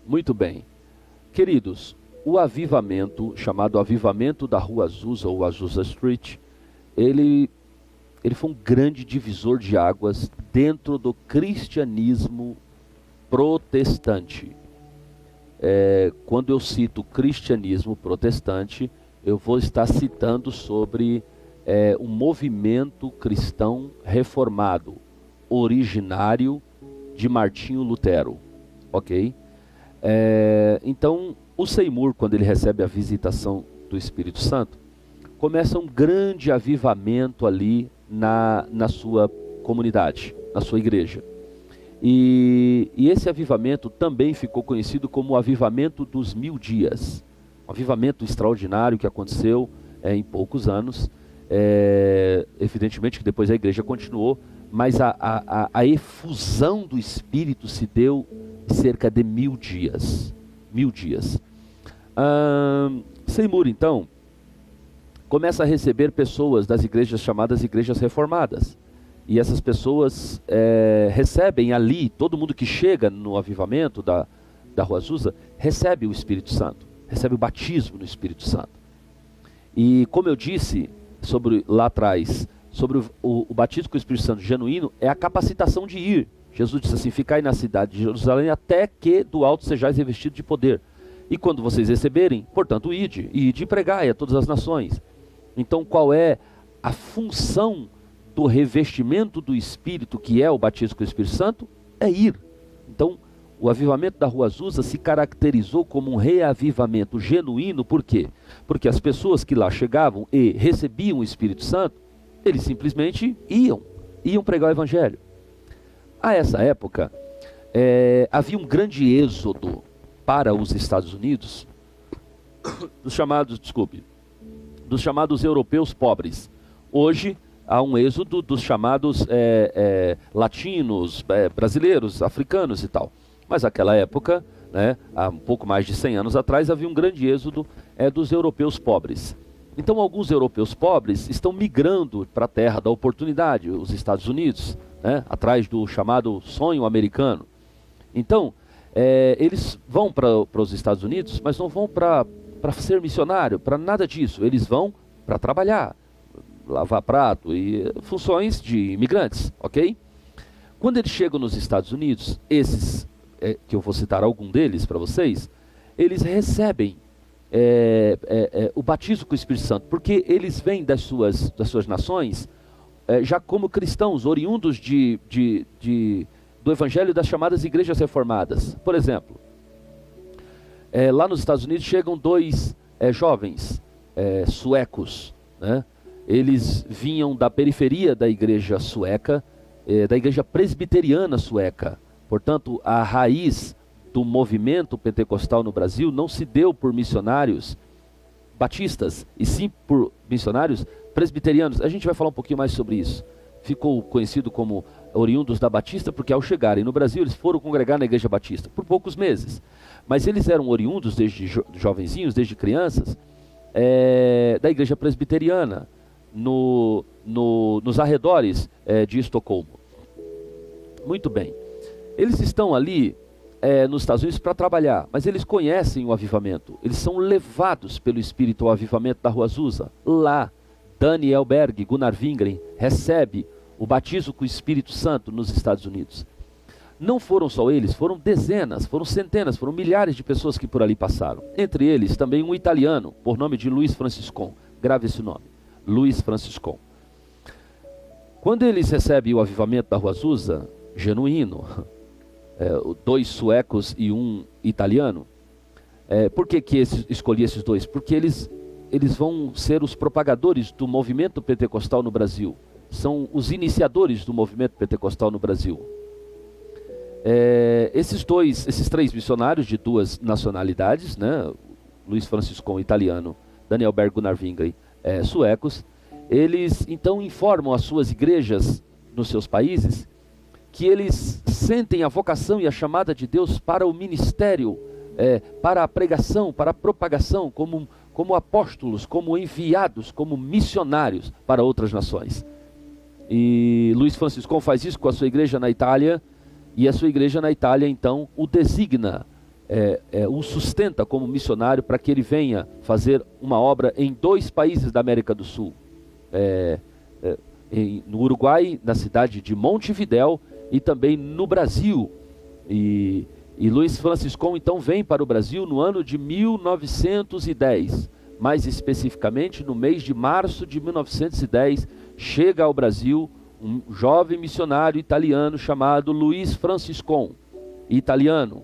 Muito bem. Queridos, o avivamento, chamado Avivamento da Rua Azusa ou Azusa Street, ele foi um grande divisor de águas dentro do cristianismo protestante. Quando eu cito cristianismo protestante, eu vou estar citando sobre um movimento cristão reformado, originário de Martinho Lutero, ok? Então, o Seymour, quando ele recebe a visitação do Espírito Santo, começa um grande avivamento ali na sua comunidade, na sua igreja. E esse avivamento também ficou conhecido como o avivamento dos 1000 dias. Um avivamento extraordinário que aconteceu em poucos anos. Evidentemente que depois a igreja continuou, mas a efusão do Espírito se deu cerca de 1000 dias. 1000 dias. Seymour, então, começa a receber pessoas das igrejas chamadas igrejas reformadas. E essas pessoas recebem ali, todo mundo que chega no avivamento da Rua Azusa, recebe o Espírito Santo, recebe o batismo no Espírito Santo. E como eu disse lá atrás, sobre o batismo com o Espírito Santo genuíno, é a capacitação de ir. Jesus disse assim: ficai na cidade de Jerusalém até que do alto sejais revestidos de poder. E quando vocês receberem, portanto, ide e pregai a todas as nações. Então, qual é a função do revestimento do Espírito, que é o batismo com o Espírito Santo? É ir. Então, o avivamento da Rua Azusa se caracterizou como um reavivamento genuíno. Por quê? Porque as pessoas que lá chegavam e recebiam o Espírito Santo, eles simplesmente iam pregar o Evangelho. A essa época, havia um grande êxodo para os Estados Unidos dos chamados europeus pobres. Hoje há um êxodo dos chamados latinos, brasileiros, africanos e tal. Mas naquela época, há um pouco mais de 100 anos atrás, havia um grande êxodo dos europeus pobres. Então alguns europeus pobres estão migrando para a terra da oportunidade, os Estados Unidos, atrás do chamado sonho americano. Então, eles vão para os Estados Unidos, mas não vão para ser missionário, para nada disso. Eles vão para trabalhar, lavar prato e funções de imigrantes, ok? Quando eles chegam nos Estados Unidos, esses, que eu vou citar algum deles para vocês, eles recebem o batismo com o Espírito Santo, porque eles vêm das suas nações já como cristãos, oriundos do evangelho das chamadas igrejas reformadas. Por exemplo, lá nos Estados Unidos chegam 2 jovens suecos, Eles vinham da periferia da igreja sueca, da igreja presbiteriana sueca. Portanto, a raiz do movimento pentecostal no Brasil não se deu por missionários batistas, e sim por missionários presbiterianos. A gente vai falar um pouquinho mais sobre isso. Ficou conhecido como oriundos da Batista, porque ao chegarem no Brasil, eles foram congregar na igreja batista, por poucos meses. Mas eles eram oriundos desde jovenzinhos, desde crianças, da igreja presbiteriana, nos arredores de Estocolmo. Muito bem. Eles estão ali nos Estados Unidos para trabalhar, mas eles conhecem o avivamento. Eles são levados pelo Espírito ao avivamento da Rua Azusa. Lá, Daniel Berg, Gunnar Wingren, recebe o batismo com o Espírito Santo nos Estados Unidos. Não foram só eles, foram dezenas, foram centenas, foram milhares de pessoas que por ali passaram. Entre eles também um italiano, por nome de Luiz Franciscon. Grave esse nome, Luiz Franciscon. Quando eles recebem o avivamento da Rua Azusa, genuíno, 2 suecos e 1 italiano, por que escolhi esses 2? Porque eles vão ser os propagadores do movimento pentecostal no Brasil. São os iniciadores do movimento pentecostal no Brasil. Esses 3 missionários de 2 nacionalidades, Luiz Franciscon, italiano, Daniel Berg, Gunnar Wingren, suecos, eles então informam as suas igrejas nos seus países que eles sentem a vocação e a chamada de Deus para o ministério, para a pregação, para a propagação, como apóstolos, como enviados, como missionários para outras nações. E Luiz Franciscon faz isso com a sua igreja na Itália, e a sua igreja na Itália então o designa o sustenta como missionário para que ele venha fazer uma obra em 2 países da América do Sul. No Uruguai, na cidade de Montevidéu, e também no Brasil. E Luiz Franciscon então vem para o Brasil no ano de 1910, mais especificamente no mês de março de 1910, chega ao Brasil um jovem missionário italiano chamado Luiz Franciscon, italiano,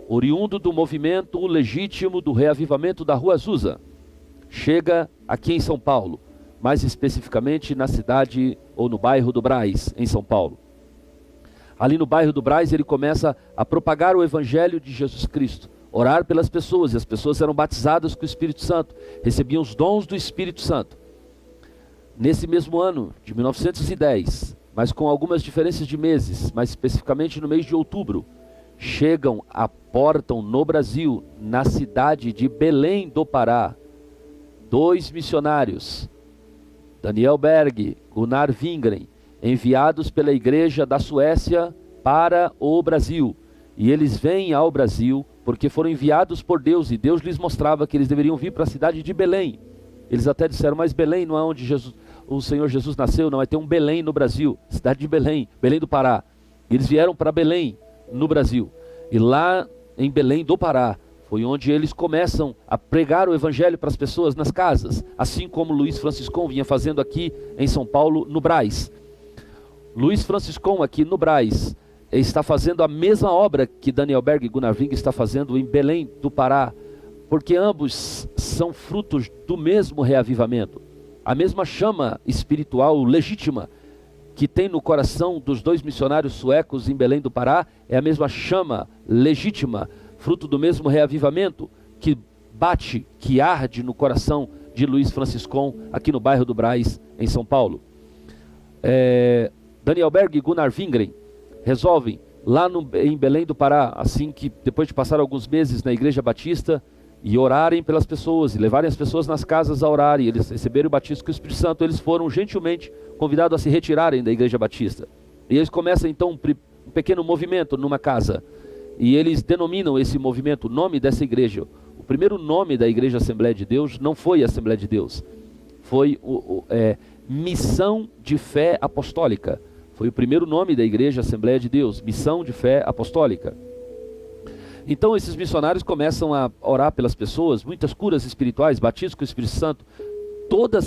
oriundo do movimento legítimo do reavivamento da Rua Azusa. Chega aqui em São Paulo, mais especificamente na cidade ou no bairro do Brás, em São Paulo. Ali no bairro do Brás ele começa a propagar o Evangelho de Jesus Cristo, orar pelas pessoas, e as pessoas eram batizadas com o Espírito Santo, recebiam os dons do Espírito Santo. Nesse mesmo ano de 1910, mas com algumas diferenças de meses, mais especificamente no mês de outubro, aportam no Brasil, na cidade de Belém do Pará, 2 missionários, Daniel Berg, Gunnar Wingren, enviados pela igreja da Suécia para o Brasil. E eles vêm ao Brasil porque foram enviados por Deus, e Deus lhes mostrava que eles deveriam vir para a cidade de Belém. Eles até disseram, mas Belém não é onde o Senhor Jesus nasceu, não, vai ter um Belém no Brasil, cidade de Belém, Belém do Pará. E eles vieram para Belém, no Brasil. E lá em Belém do Pará, foi onde eles começam a pregar o Evangelho para as pessoas nas casas, assim como Luiz Franciscon vinha fazendo aqui em São Paulo, no Brás. Luiz Franciscon aqui no Brás está fazendo a mesma obra que Daniel Berg e Gunnar Wingren está fazendo em Belém do Pará, porque ambos são frutos do mesmo reavivamento. A mesma chama espiritual legítima que tem no coração dos 2 missionários suecos em Belém do Pará é a mesma chama legítima, fruto do mesmo reavivamento que bate, que arde no coração de Luiz Franciscon aqui no bairro do Brás, em São Paulo. Daniel Berg e Gunnar Wingren resolvem lá em Belém do Pará, assim que depois de passar alguns meses na Igreja Batista e orarem pelas pessoas, e levarem as pessoas nas casas a orar, e eles receberam o batismo com o Espírito Santo, eles foram gentilmente convidados a se retirarem da Igreja Batista. E eles começam então um pequeno movimento numa casa, e eles denominam esse movimento, o nome dessa igreja. O primeiro nome da Igreja Assembleia de Deus não foi Assembleia de Deus, foi Missão de Fé Apostólica. Foi o primeiro nome da Igreja Assembleia de Deus, Missão de Fé Apostólica. Então esses missionários começam a orar pelas pessoas, muitas curas espirituais, batismo com o Espírito Santo, toda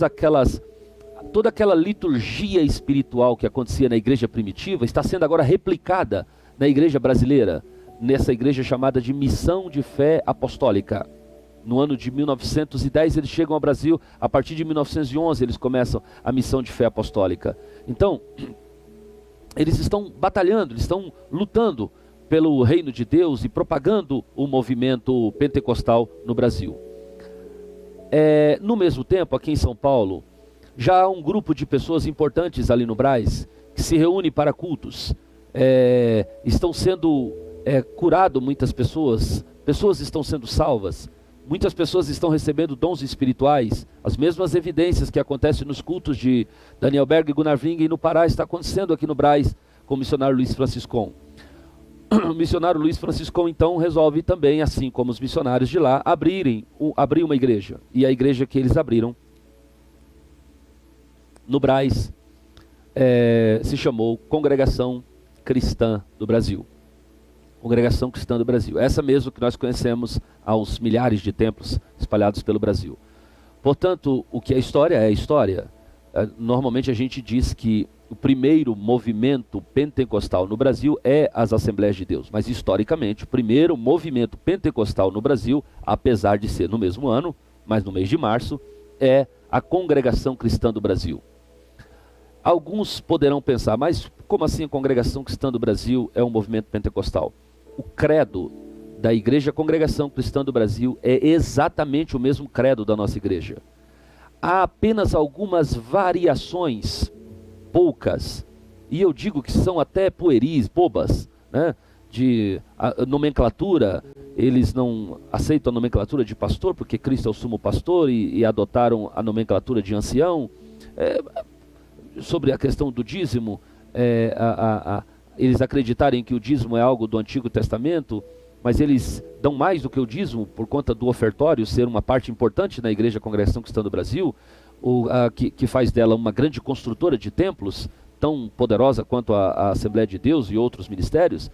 aquela liturgia espiritual que acontecia na igreja primitiva está sendo agora replicada na igreja brasileira, nessa igreja chamada de Missão de Fé Apostólica. No ano de 1910 eles chegam ao Brasil, a partir de 1911 eles começam a Missão de Fé Apostólica. Então, eles estão batalhando, eles estão lutando pelo reino de Deus e propagando o movimento pentecostal no Brasil. No mesmo tempo, aqui em São Paulo, já há um grupo de pessoas importantes ali no Brás, que se reúne para cultos. Estão sendo curado muitas pessoas estão sendo salvas, muitas pessoas estão recebendo dons espirituais. As mesmas evidências que acontecem nos cultos de Daniel Berg e Gunnar Wingren no Pará está acontecendo aqui no Brás com o missionário Luiz Franciscon. O missionário Luiz Franciscon então resolve também, assim como os missionários de lá, abrir uma igreja. E a igreja que eles abriram no Brás se chamou Congregação Cristã do Brasil. Congregação Cristã do Brasil. Essa mesmo que nós conhecemos aos milhares de templos espalhados pelo Brasil. Portanto, o que é história é história. Normalmente a gente diz que o primeiro movimento pentecostal no Brasil é as Assembleias de Deus. Mas historicamente, o primeiro movimento pentecostal no Brasil, apesar de ser no mesmo ano, mas no mês de março, é a Congregação Cristã do Brasil. Alguns poderão pensar, mas como assim a Congregação Cristã do Brasil é um movimento pentecostal? O credo da Igreja Congregação Cristã do Brasil é exatamente o mesmo credo da nossa igreja. Há apenas algumas variações, poucas, e eu digo que são até pueris, bobas, né? De nomenclatura. Eles não aceitam a nomenclatura de pastor, porque Cristo é o sumo pastor, e adotaram a nomenclatura de ancião. Sobre a questão do dízimo, eles acreditarem que o dízimo é algo do Antigo Testamento, mas eles dão mais do que o dízimo por conta do ofertório ser uma parte importante na Igreja Congregação Cristã do Brasil, que faz dela uma grande construtora de templos, tão poderosa quanto a Assembleia de Deus e outros ministérios.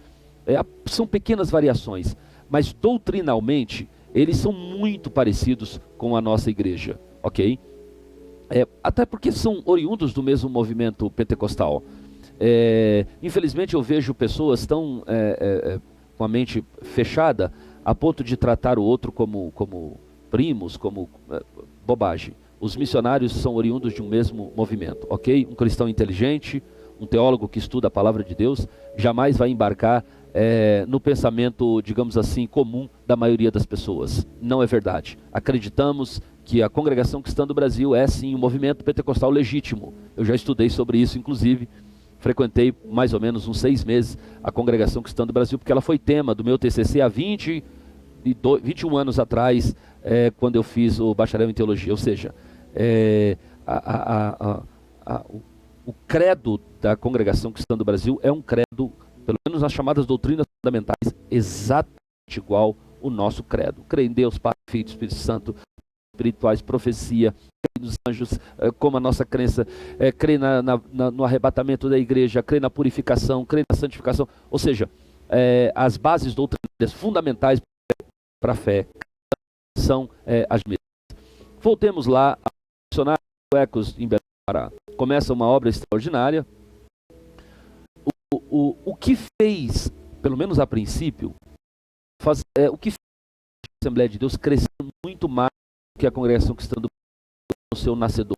São pequenas variações, mas doutrinalmente eles são muito parecidos com a nossa igreja, ok? Até porque são oriundos do mesmo movimento pentecostal. Infelizmente eu vejo pessoas tão com a mente fechada a ponto de tratar o outro como primos, como bobagem. Os missionários são oriundos de um mesmo movimento, ok? Um cristão inteligente, um teólogo que estuda a palavra de Deus, jamais vai embarcar no pensamento, digamos assim, comum da maioria das pessoas. Não é verdade. Acreditamos que a Congregação Cristã do Brasil é sim um movimento pentecostal legítimo. Eu já estudei sobre isso, inclusive. Frequentei mais ou menos uns 6 meses a Congregação Cristã do Brasil, porque ela foi tema do meu TCC há 21 anos atrás, quando eu fiz o bacharel em teologia. Ou seja, o credo da Congregação Cristã do Brasil é um credo, pelo menos nas chamadas doutrinas fundamentais, exatamente igual o nosso credo. Crê em Deus, Pai, Filho e Espírito Santo, espirituais, profecia, crê nos anjos, como a nossa crença, crê no arrebatamento da igreja, crê na purificação, crê na santificação. Ou seja, as bases doutrinárias fundamentais para a fé são as mesmas. Voltemos lá a missionários suecos em Belém do Pará. Começa uma obra extraordinária. O que fez, pelo menos a princípio, o que fez a Assembleia de Deus crescer muito mais do que a Congregação Cristã do Brasil no seu nascedor.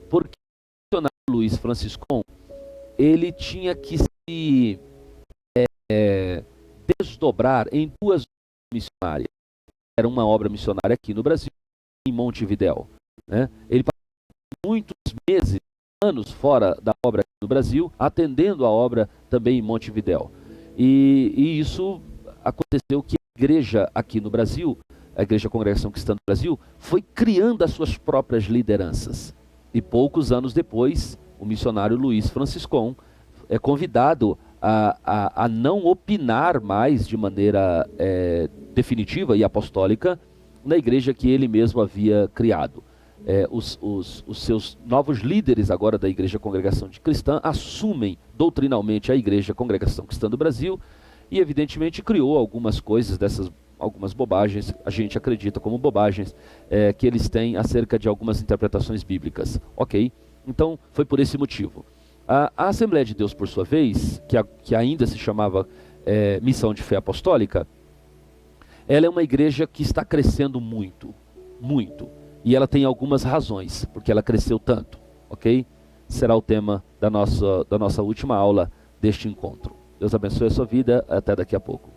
Porque o missionário Luiz Franciscon, ele tinha que se desdobrar em 2 missionárias. Era uma obra missionária aqui no Brasil, em Montevidéu, né? Ele passou muitos meses, anos fora da obra aqui no Brasil, atendendo a obra também em Montevidéu. E isso aconteceu que a igreja aqui no Brasil, a Igreja Congregação Cristã do Brasil, foi criando as suas próprias lideranças. E poucos anos depois, o missionário Luiz Franciscon é convidado a não opinar mais de maneira definitiva e apostólica na igreja que ele mesmo havia criado. Os seus novos líderes agora da Igreja Congregação Cristã assumem doutrinalmente a Igreja Congregação Cristã do Brasil e evidentemente criou algumas coisas algumas bobagens, a gente acredita como bobagens, que eles têm acerca de algumas interpretações bíblicas. Ok? Então foi por esse motivo. A Assembleia de Deus, por sua vez, que ainda se chamava Missão de Fé Apostólica, ela é uma igreja que está crescendo muito, muito. E ela tem algumas razões, porque ela cresceu tanto, ok? Será o tema da nossa última aula deste encontro. Deus abençoe a sua vida, até daqui a pouco.